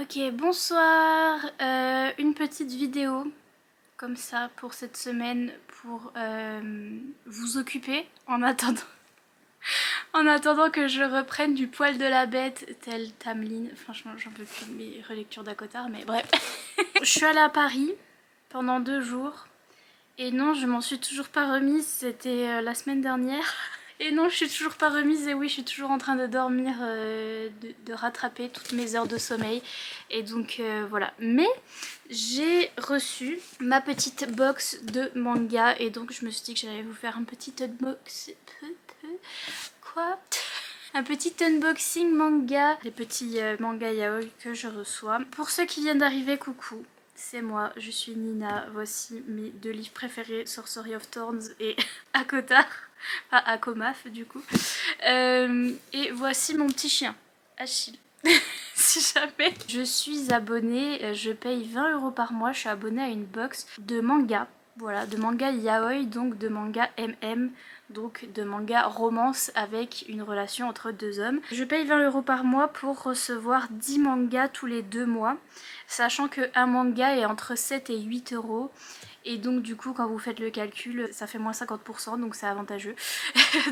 Ok, bonsoir. Une petite vidéo comme ça pour cette semaine pour vous occuper en attendant que je reprenne du poil de la bête tel Tamlin. Franchement, j'en peux plus de mes relectures d'Akotar, mais bref. Je suis allée à Paris pendant 2 jours et non, je m'en suis toujours pas remise. C'était la semaine dernière. Et non, je suis toujours pas remise et oui, je suis toujours en train de dormir, de rattraper toutes mes heures de sommeil. Et donc voilà. Mais j'ai reçu ma petite box de manga et donc je me suis dit que j'allais vous faire un petit unboxing. Quoi? Un petit unboxing manga, les petits mangas yaoi que je reçois. Pour ceux qui viennent d'arriver, coucou. C'est moi, je suis Nina, voici mes 2 livres préférés, Sorcery of Thorns et Akotar, enfin Akomaf du coup. Et voici mon petit chien, Achille. Si jamais je suis abonnée, je paye 20 € par mois, je suis abonnée à une box de manga. Voilà, de manga yaoi, donc de manga MM, donc de manga romance avec une relation entre 2 hommes. Je paye 20 € par mois pour recevoir 10 mangas tous les 2 mois, sachant qu'un manga est entre 7 et 8 €. Et donc du coup quand vous faites le calcul ça fait moins 50% donc c'est avantageux.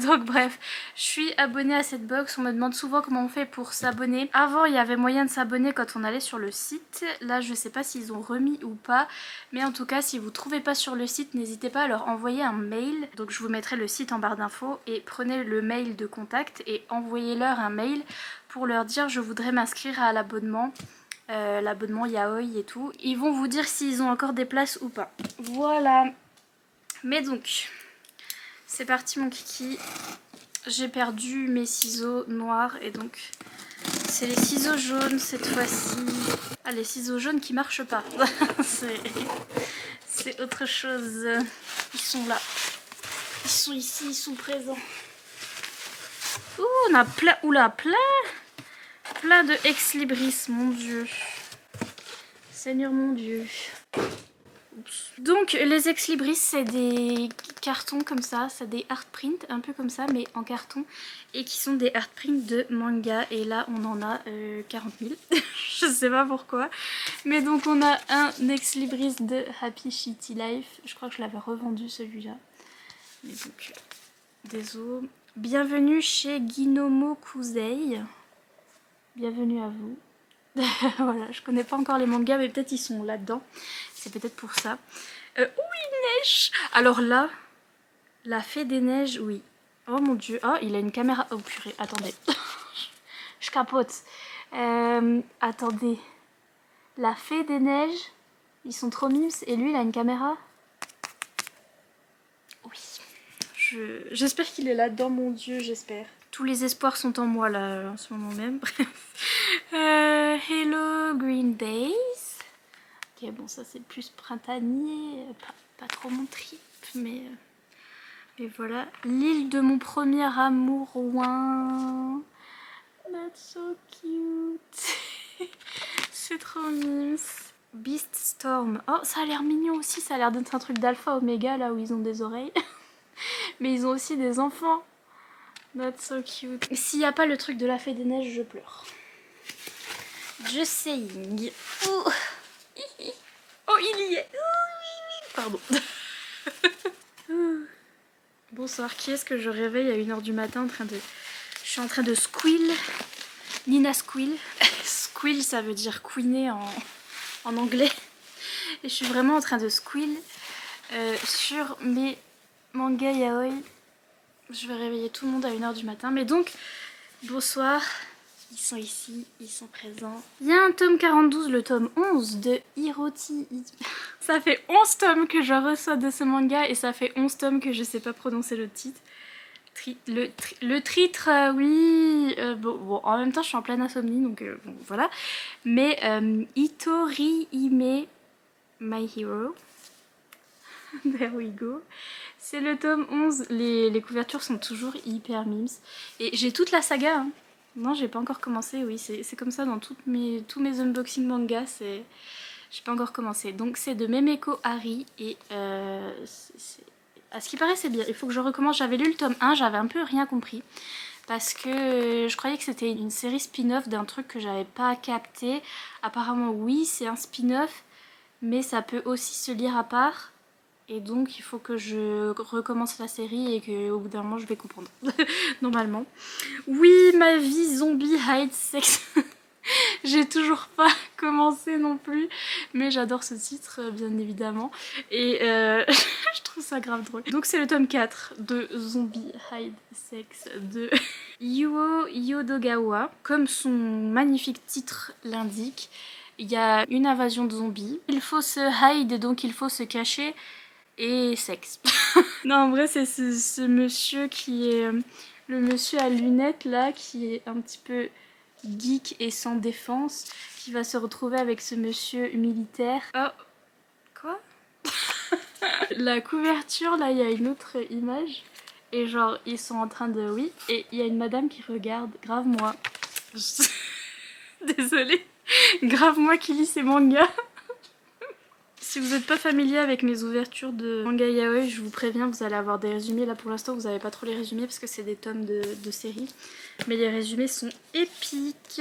Donc bref, je suis abonnée à cette box. On me demande souvent comment on fait pour s'abonner. Avant il y avait moyen de s'abonner quand on allait sur le site. Là je sais pas s'ils ont remis ou pas. Mais en tout cas si vous trouvez pas sur le site, n'hésitez pas à leur envoyer un mail. Donc je vous mettrai le site en barre d'infos et prenez le mail de contact et envoyez-leur un mail pour leur dire je voudrais m'inscrire à l'abonnement. L'abonnement yaoi et tout. Ils vont vous dire s'ils ont encore des places ou pas. Voilà. Mais donc, c'est parti mon kiki. J'ai perdu mes ciseaux noirs et donc c'est les ciseaux jaunes cette fois-ci. Ah, les ciseaux jaunes qui marchent pas. C'est autre chose. Ils sont là. Ils sont ici, ils sont présents. Ouh, on a plein. Oula, plein de ex-libris, mon dieu. Seigneur mon dieu. Oups. Donc les ex-libris c'est des cartons comme ça, c'est des art prints un peu comme ça mais en carton et qui sont des art prints de manga et là on en a 40 000. Je sais pas pourquoi. Mais donc on a un ex-libris de Happy Shitty Life, je crois que je l'avais revendu celui-là. Mais donc désolé. Bienvenue chez Ginomo Kusei. Bienvenue à vous. Voilà, je connais pas encore les mangas mais peut-être ils sont là-dedans. C'est peut-être pour ça. Oh, il neige! Alors là, la fée des neiges, oui. Oh mon dieu. Oh, il a une caméra. Oh purée, attendez. Je capote. Attendez. La fée des neiges, ils sont trop mimes. Et lui, il a une caméra? Oui. J'espère qu'il est là-dedans, mon dieu, j'espère. Tous les espoirs sont en moi là, en ce moment même. Bref. Hello Green Days. Ok, bon, ça c'est plus printanier, pas trop mon trip, mais voilà. L'île de mon premier amour, ouin. That's so cute. C'est trop mignon. Beast Storm. Oh, ça a l'air mignon aussi, ça a l'air d'être un truc d'alpha oméga là où ils ont des oreilles. Mais ils ont aussi des enfants. That's so cute. S'il n'y a pas le truc de la fée des neiges, je pleure. Just saying. Ouh. Oh, il y est. Pardon. Bonsoir, qui est-ce que je réveille à 1 h du matin en train de... Je suis en train de squeal. Nina squeal. Squeal, ça veut dire queener en anglais. Et je suis vraiment en train de squeal sur mes mangas yaoi. Je vais réveiller tout le monde à 1 h du matin. Mais donc, bonsoir. Ils sont ici, ils sont présents. Il y a un tome 42, le tome 11 de Hiroti. Ça fait 11 tomes que je reçois de ce manga et ça fait 11 tomes que je sais pas prononcer le titre. Le titre, oui. Bon, en même temps, je suis en pleine insomnie, donc bon, voilà. Mais Hitori Hime My Hero. There we go. C'est le tome 11. Les couvertures sont toujours hyper mimes. Et j'ai toute la saga, hein. Non, j'ai pas encore commencé, oui, c'est comme ça dans tous mes unboxing mangas, j'ai pas encore commencé. Donc c'est de Memeko Hari et à ce qui paraît c'est bien, il faut que je recommence. J'avais lu le tome 1, j'avais un peu rien compris. parce que je croyais que c'était une série spin-off d'un truc que j'avais pas capté. Apparemment oui, c'est un spin-off, mais ça peut aussi se lire à part. Et donc il faut que je recommence la série et qu'au bout d'un moment je vais comprendre. Normalement. Oui, ma vie zombie hide sex. J'ai toujours pas commencé non plus, mais j'adore ce titre bien évidemment. Et je trouve ça grave drôle. Donc c'est le tome 4 de Zombie Hide Sex de Yuo Yodogawa. Comme son magnifique titre l'indique, il y a une invasion de zombies. Il faut se hide, donc il faut se cacher. Et sexe. Non, en vrai, c'est ce monsieur qui est le monsieur à lunettes là, qui est un petit peu geek et sans défense, qui va se retrouver avec ce monsieur militaire. Oh, quoi? La couverture, là, il y a une autre image. Et genre, ils sont en train de... Oui, et il y a une madame qui regarde. Grave moi. Désolée. Grave moi qui lis ces mangas. Si vous n'êtes pas familier avec mes ouvertures de manga yaoi, je vous préviens, vous allez avoir des résumés. Là pour l'instant vous n'avez pas trop les résumés parce que c'est des tomes de série. Mais les résumés sont épiques.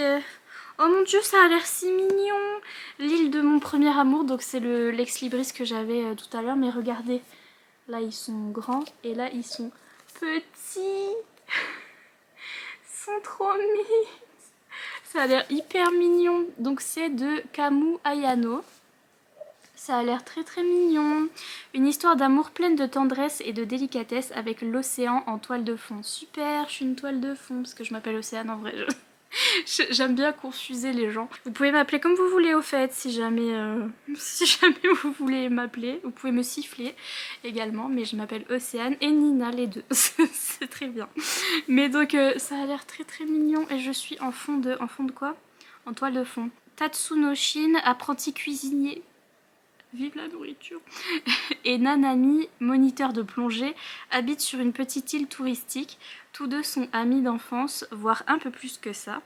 Oh mon dieu, ça a l'air si mignon. L'île de mon premier amour, donc c'est le Lex Libris que j'avais tout à l'heure. Mais regardez, là ils sont grands et là ils sont petits. Ils sont trop mignons. Ça a l'air hyper mignon. Donc c'est de Kamu Ayano. Ça a l'air très très mignon. Une histoire d'amour pleine de tendresse et de délicatesse avec l'océan en toile de fond. Super, je suis une toile de fond parce que je m'appelle Océane en vrai. J'aime bien confuser les gens. Vous pouvez m'appeler comme vous voulez au fait, si jamais vous voulez m'appeler. Vous pouvez me siffler également, mais je m'appelle Océane et Nina les deux. C'est très bien. Mais donc ça a l'air très très mignon et je suis en fond de quoi? En toile de fond. Tatsunoshin, apprenti cuisinier. Vive la nourriture. Et Nanami, moniteur de plongée, habitent sur une petite île touristique. Tous deux sont amis d'enfance, voire un peu plus que ça.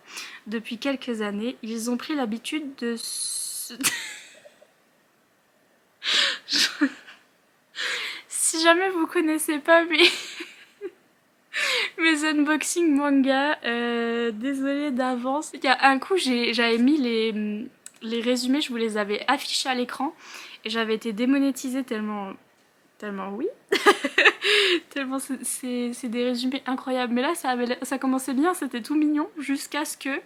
Depuis quelques années, ils ont pris l'habitude de... Si jamais vous connaissez pas mes unboxing manga, désolée d'avance. Il y a un coup, j'avais mis les résumés, je vous les avais affichés à l'écran. Et j'avais été démonétisée tellement oui. Tellement c'est des résumés incroyables. Mais là ça commençait bien, c'était tout mignon jusqu'à ce que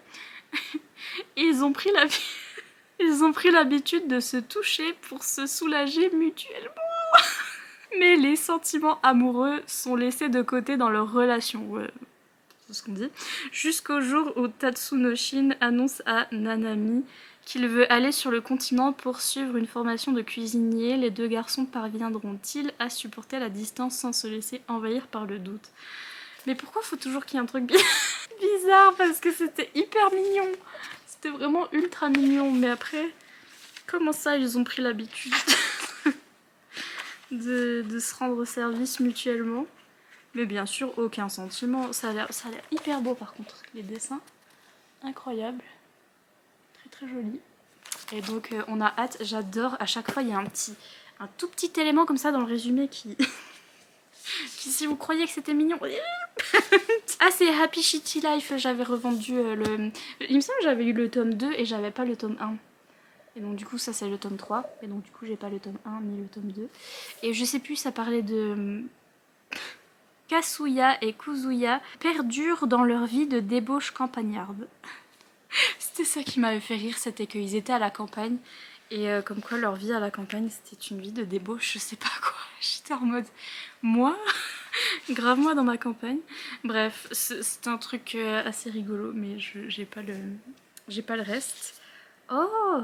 ils ont pris l'habitude de se toucher pour se soulager mutuellement. Mais les sentiments amoureux sont laissés de côté dans leur relation. Ouais, c'est ce qu'on dit. Jusqu'au jour où Tatsunoshin annonce à Nanami qu'il veut aller sur le continent pour suivre une formation de cuisinier. Les deux garçons parviendront-ils à supporter la distance sans se laisser envahir par le doute? Mais pourquoi faut toujours qu'il y ait un truc bizarre? Parce que c'était hyper mignon. C'était vraiment ultra mignon. Mais après, comment ça ils ont pris l'habitude de se rendre service mutuellement? Mais bien sûr, aucun sentiment. Ça a l'air hyper beau par contre. Les dessins, incroyables. Très joli. Et donc on a hâte, j'adore, à chaque fois il y a un tout petit élément comme ça dans le résumé qui si vous croyez que c'était mignon. Ah, c'est Happy Shitty Life, j'avais revendu il me semble que j'avais eu le tome 2 et j'avais pas le tome 1. Et donc du coup ça c'est le tome 3, et donc du coup j'ai pas le tome 1 ni le tome 2. Et je sais plus, ça parlait de... Kasuya et Kuzuya perdurent dans leur vie de débauche campagnarde. C'était ça qui m'avait fait rire, c'était qu'ils étaient à la campagne et comme quoi leur vie à la campagne c'était une vie de débauche, je sais pas quoi. J'étais en mode, moi grave moi dans ma campagne. Bref, c'est un truc assez rigolo, mais j'ai pas le reste. Oh,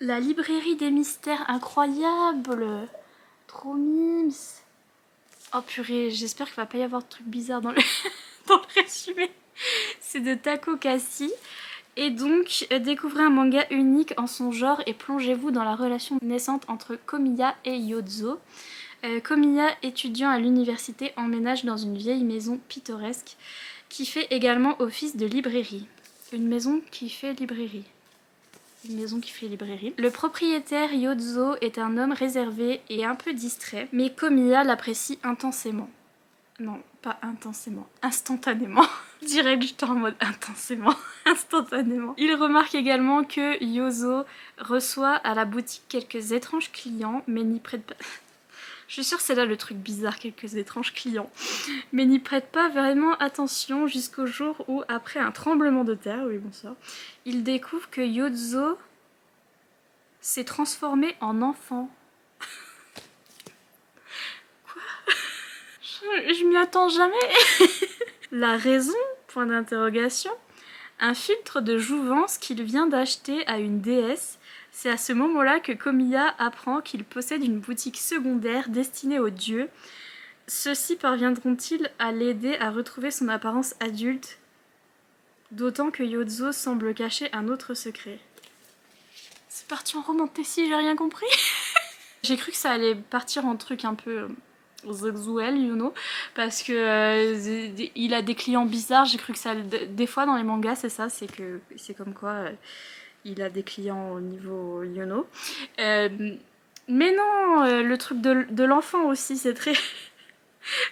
la librairie des mystères, incroyable, trop mimes. Oh purée, j'espère qu'il va pas y avoir de trucs bizarres dans le résumé. C'est de Tako Kasi. Et donc, découvrez un manga unique en son genre et plongez-vous dans la relation naissante entre Komiya et Yozo. Komiya, étudiant à l'université, emménage dans une vieille maison pittoresque qui fait également office de librairie. Une maison qui fait librairie. Une maison qui fait librairie. Le propriétaire Yozo est un homme réservé et un peu distrait, mais Komiya l'apprécie intensément. Non, pas intensément, instantanément. Direct, j'étais en mode intensément, instantanément. Il remarque également que Yozo reçoit à la boutique quelques étranges clients, mais n'y prête pas... Je suis sûre que c'est là le truc bizarre, quelques étranges clients. Mais n'y prête pas vraiment attention jusqu'au jour où, après un tremblement de terre, oui bonsoir, il découvre que Yozo s'est transformé en enfant. Je m'y attends jamais. La raison, point d'interrogation, un filtre de jouvence qu'il vient d'acheter à une déesse. C'est à ce moment-là que Komiya apprend qu'il possède une boutique secondaire destinée aux dieux. Ceux-ci parviendront-ils à l'aider à retrouver son apparence adulte? D'autant que Yozo semble cacher un autre secret. C'est parti en romantésie, j'ai rien compris. J'ai cru que ça allait partir en truc un peu... sexuel, you know, parce que il a des clients bizarres. J'ai cru que ça, des fois dans les mangas c'est ça, c'est que c'est comme quoi il a des clients au niveau, you know. Mais non, le truc de l'enfant aussi, c'est très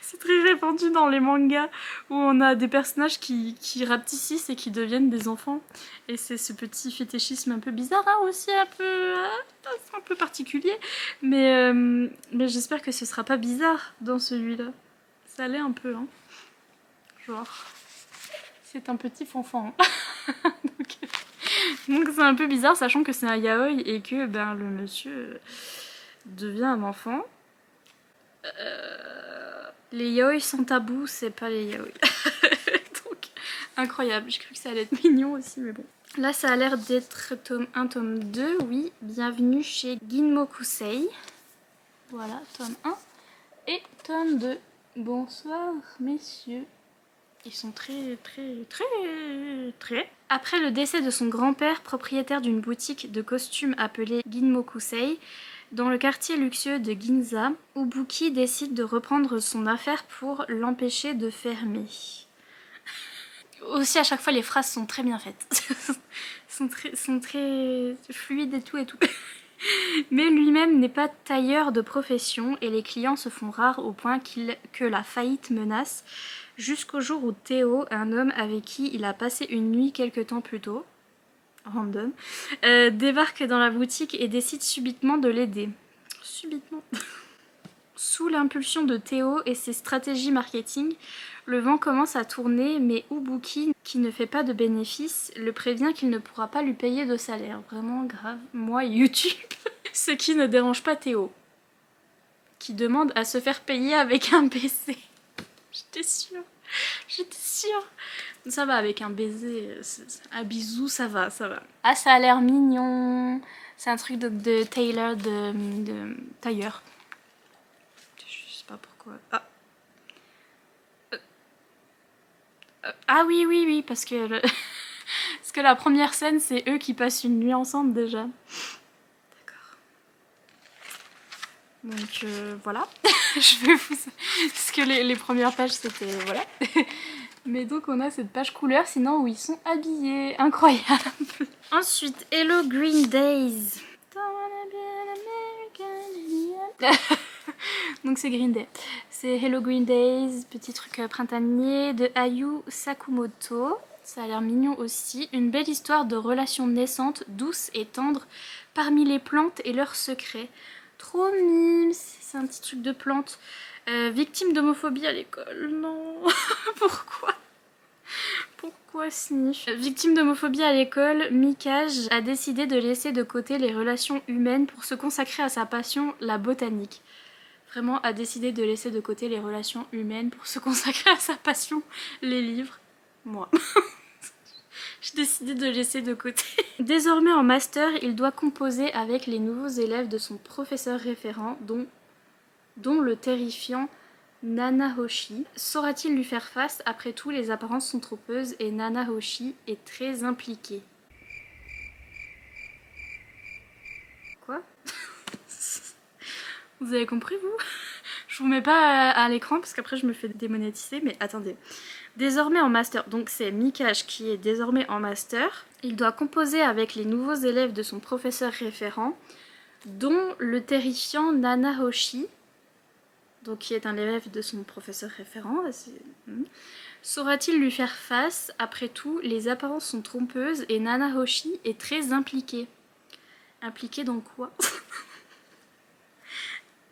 c'est très répandu dans les mangas où on a des personnages qui rapetissent et qui deviennent des enfants. Et c'est ce petit fétichisme un peu bizarre, hein, aussi un peu particulier. Mais j'espère que ce sera pas bizarre dans celui-là. Ça l'est un peu, hein. Genre, c'est un petit fanfan. Donc c'est un peu bizarre, sachant que c'est un yaoi et que ben, le monsieur devient un enfant. Les yaoi sont tabous, c'est pas les yaoi. Donc, incroyable. J'ai cru que ça allait être mignon aussi, mais bon. Là, ça a l'air d'être tome 1, tome 2. Oui, bienvenue chez Ginmokusei. Voilà, tome 1 et tome 2. Bonsoir, messieurs. Ils sont très... Après le décès de son grand-père, propriétaire d'une boutique de costumes appelée Ginmokusei, dans le quartier luxueux de Ginza, Ubuki décide de reprendre son affaire pour l'empêcher de fermer. Aussi, à chaque fois, les phrases sont très bien faites. sont très fluides et tout. Mais lui-même n'est pas tailleur de profession et les clients se font rares au point que la faillite menace, jusqu'au jour où Théo, un homme avec qui il a passé une nuit quelque temps plus tôt, random, débarque dans la boutique et décide subitement de l'aider. Subitement. Sous l'impulsion de Théo et ses stratégies marketing, le vent commence à tourner, mais Ubuki, qui ne fait pas de bénéfices, le prévient qu'il ne pourra pas lui payer de salaire. Vraiment grave. Moi, YouTube. Ce qui ne dérange pas Théo, qui demande à se faire payer avec un baiser. J'étais sûre. Ça va avec un baiser, un bisou, ça va. Ah, ça a l'air mignon. C'est un truc de tailor, de tailleur. Je sais pas pourquoi. Ah oui, parce que parce que la première scène, c'est eux qui passent une nuit ensemble déjà. D'accord. Donc voilà. Je vais vous... Parce que les premières pages, c'était... Voilà. Mais donc on a cette page couleur, sinon où ils sont habillés. Incroyable. Ensuite, Hello Green Days. Donc c'est Green Day. C'est Hello Green Days, petit truc printanier de Ayu Sakumoto. Ça a l'air mignon aussi. Une belle histoire de relations naissantes, douces et tendres parmi les plantes et leurs secrets. Trop mime, c'est un petit truc de plante. Victime d'homophobie à l'école, non. Pourquoi Sniff? Victime d'homophobie à l'école, Mikage a décidé de laisser de côté les relations humaines pour se consacrer à sa passion, la botanique. Vraiment a décidé de laisser de côté les relations humaines pour se consacrer à sa passion, les livres. Moi. J'ai décidé de laisser de côté. Désormais en master, il doit composer avec les nouveaux élèves de son professeur référent, dont le terrifiant Nanahoshi. Saura-t-il lui faire face? Après tout, les apparences sont trompeuses et Nanahoshi est très impliqué. Quoi? Vous avez compris, vous? Je vous mets pas à l'écran parce qu'après je me fais démonétiser, mais attendez. Désormais en master, donc c'est Mikage qui est désormais en master. Il doit composer avec les nouveaux élèves de son professeur référent, dont le terrifiant Nanahoshi. donc qui est un élève de son professeur référent. Saura-t-il lui faire face? Après tout, les apparences sont trompeuses et Nana Hoshi est très impliquée. Impliquée dans quoi?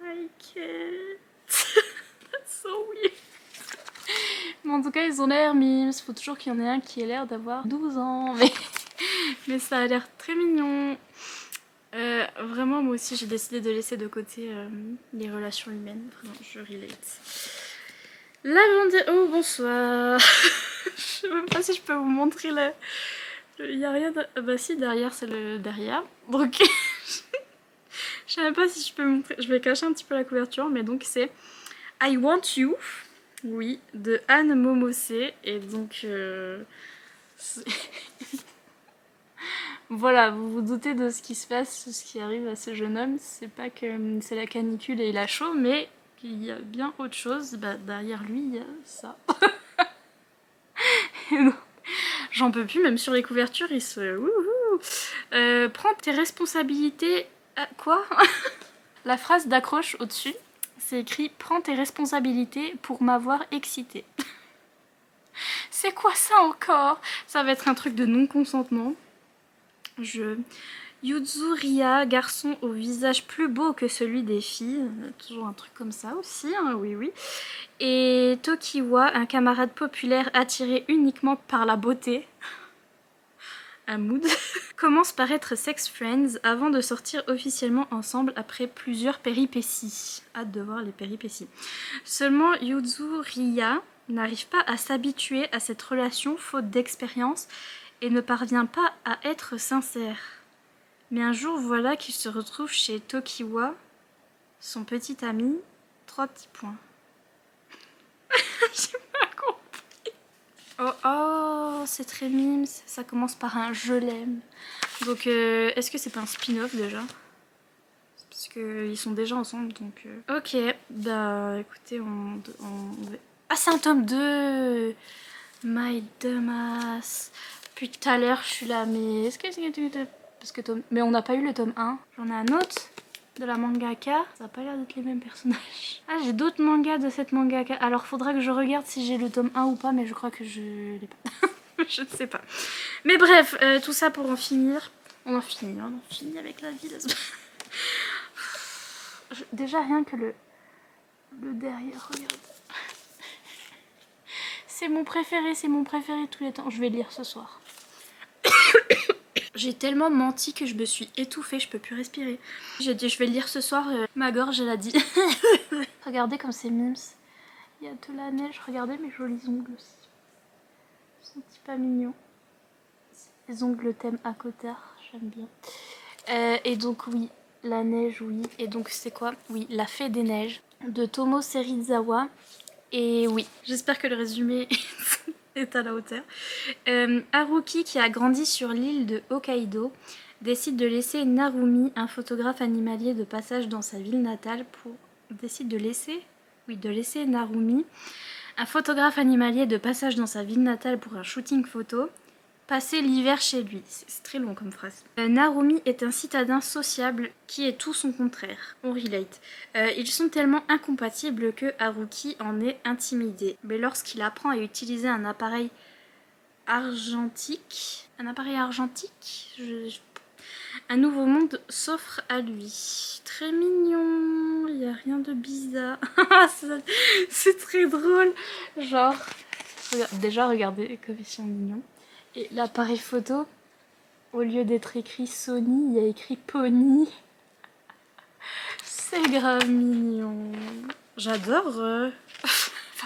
I can't. That's so weird. Mais en tout cas, ils ont l'air mimes. Faut toujours qu'il y en ait un qui ait l'air d'avoir 12 ans. Mais ça a l'air très mignon. Vraiment, moi aussi, j'ai décidé de laisser de côté les relations humaines. Vraiment, je relate. Oh, bonsoir. Je sais même pas si je peux vous montrer le... Il y a rien de... Bah si, derrière, c'est le derrière. Donc, je sais même pas si je peux vous montrer. Je vais cacher un petit peu la couverture, mais donc c'est I Want You, oui, de Anne Momose. Et donc... Voilà, vous vous doutez de ce qui se passe, ce qui arrive à ce jeune homme. C'est pas que c'est la canicule et il a chaud, mais qu'il y a bien autre chose. Bah, derrière lui, il y a ça. J'en peux plus, même sur les couvertures, il se... prends tes responsabilités... Quoi? La phrase d'accroche au-dessus, c'est écrit « Prends tes responsabilités pour m'avoir excité ». C'est quoi ça encore? Ça va être un truc de non-consentement. Yuzuriya, garçon au visage plus beau que celui des filles. Toujours un truc comme ça aussi, hein, oui, oui. Et Tokiwa, un camarade populaire attiré uniquement par la beauté. Un mood. Commence par être sex friends avant de sortir officiellement ensemble après plusieurs péripéties. Hâte de voir les péripéties. Seulement Yuzuriya n'arrive pas à s'habituer à cette relation faute d'expérience et ne parvient pas à être sincère. Mais un jour, voilà qu'il se retrouve chez Tokiwa, son petit ami. 3 petits points. J'ai pas compris. Oh, oh, c'est très mime. Ça commence par un je l'aime. Donc, est-ce que c'est pas un spin-off déjà? Parce qu'ils sont déjà ensemble, donc... Ok, bah écoutez, Ah, c'est un tome 2. My dumbass. Depuis tout à l'heure, je suis là, mais est-ce que c'est... Parce que mais on n'a pas eu le tome 1. J'en ai un autre de la mangaka. Ça n'a pas l'air d'être les mêmes personnages. Ah, j'ai d'autres mangas de cette mangaka. Alors, faudra que je regarde si j'ai le tome 1 ou pas, mais je crois que je l'ai pas. Je ne sais pas. Mais bref, tout ça pour en finir. On en finit avec la vie. Déjà, rien que le derrière, regarde. C'est mon préféré de tous les temps. Je vais lire ce soir. J'ai tellement menti que je me suis étouffée, je peux plus respirer. J'ai dit je vais le lire ce soir, ma gorge elle a dit. Regardez comme c'est mimes. Il y a de la neige, regardez mes jolis ongles aussi. Sont-ils pas mignons? Les ongles thème à cotard, j'aime bien. Et donc oui, la neige, oui. Et donc c'est quoi? Oui, La Fée des Neiges de Tomo Serizawa. Et oui, j'espère que le résumé est à la hauteur. Haruki, qui a grandi sur l'île de Hokkaido, décide de laisser Narumi, un photographe animalier de passage dans sa ville natale, de laisser Narumi, un photographe animalier de passage dans sa ville natale pour un shooting photo, passer l'hiver chez lui. C'est très long comme phrase. Narumi est un citadin sociable qui est tout son contraire. On relate. Ils sont tellement incompatibles que Haruki en est intimidé. Mais lorsqu'il apprend à utiliser un appareil argentique... Un nouveau monde s'offre à lui. Très mignon. Il n'y a rien de bizarre. C'est très drôle. Genre... Déjà, regardez comme ils sont mignons. Et l'appareil photo, au lieu d'être écrit Sony, il y a écrit Pony. C'est grave mignon. J'adore.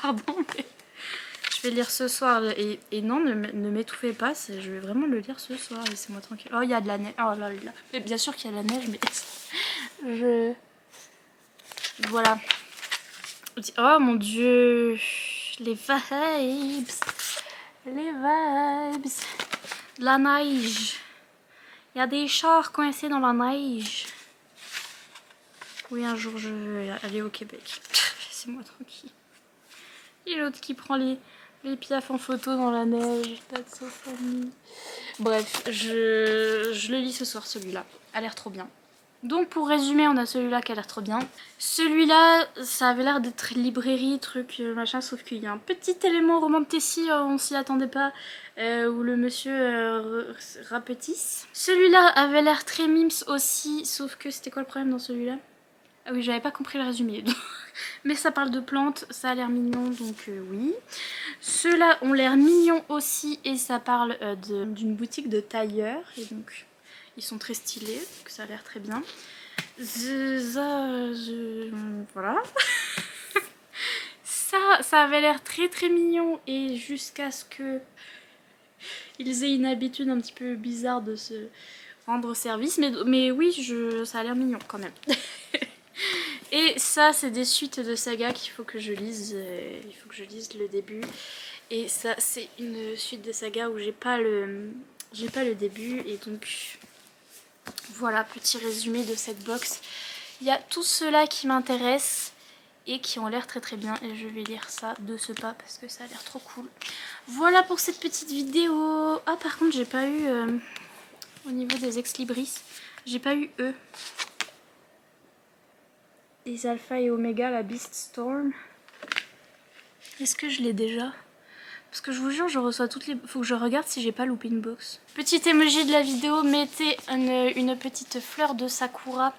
Pardon, mais je vais lire ce soir. Et non, ne m'étouffez pas, je vais vraiment le lire ce soir. Laissez-moi tranquille. Oh, il y a de la neige. Oh là là. Mais bien sûr qu'il y a de la neige, mais voilà. Oh mon dieu. Les vibes. Les vibes. La neige. Il y a des chars coincés dans la neige. Oui, un jour je vais aller au Québec. Laissez-moi tranquille. Et l'autre qui prend les piafs en photo dans la neige. That's so funny. Bref, je le lis ce soir celui-là. A l'air trop bien. Donc pour résumer, on a celui-là qui a l'air trop bien. Celui-là, ça avait l'air d'être librairie, truc, machin, sauf qu'il y a un petit élément romanticien, on s'y attendait pas, où le monsieur rapetisse. Celui-là avait l'air très mims aussi, sauf que c'était quoi le problème dans celui-là? Ah oui, j'avais pas compris le résumé. Mais ça parle de plantes, ça a l'air mignon, donc oui. Ceux-là ont l'air mignons aussi, et ça parle d'une boutique de tailleurs, et donc ils sont très stylés, donc ça a l'air très bien. Voilà. Ça avait l'air très très mignon, et jusqu'à ce que ils aient une habitude un petit peu bizarre de se rendre service, mais oui, ça a l'air mignon quand même. Et ça, c'est des suites de saga qu'il faut que je lise. Il faut que je lise le début. Et ça, c'est une suite de saga où j'ai pas le début. Et donc, voilà, petit résumé de cette box. Il y a tout cela qui m'intéresse et qui ont l'air très très bien. Et je vais lire ça de ce pas parce que ça a l'air trop cool. Voilà pour cette petite vidéo. Ah, par contre, j'ai pas eu, au niveau des ex-libris, j'ai pas eu eux. Les alpha et oméga, la Beast Storm. Est-ce que je l'ai déjà? Parce que je vous jure, je reçois toutes les... Faut que je regarde si j'ai pas loupé une box. Petit emoji de la vidéo, mettez une petite fleur de sakura.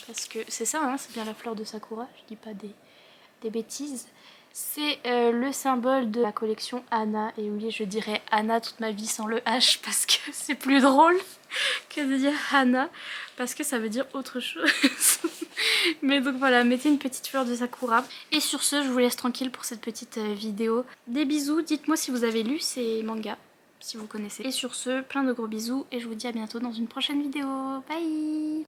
Parce que c'est ça, hein, c'est bien la fleur de sakura. Je dis pas des bêtises. C'est le symbole de la collection Anna. Et oui, je dirais Anna toute ma vie sans le H parce que c'est plus drôle que de dire Hana. Parce que ça veut dire autre chose. Mais donc voilà, mettez une petite fleur de sakura. Et sur ce, je vous laisse tranquille pour cette petite vidéo. Des bisous, dites-moi si vous avez lu ces mangas, si vous connaissez. Et sur ce, plein de gros bisous et je vous dis à bientôt dans une prochaine vidéo. Bye!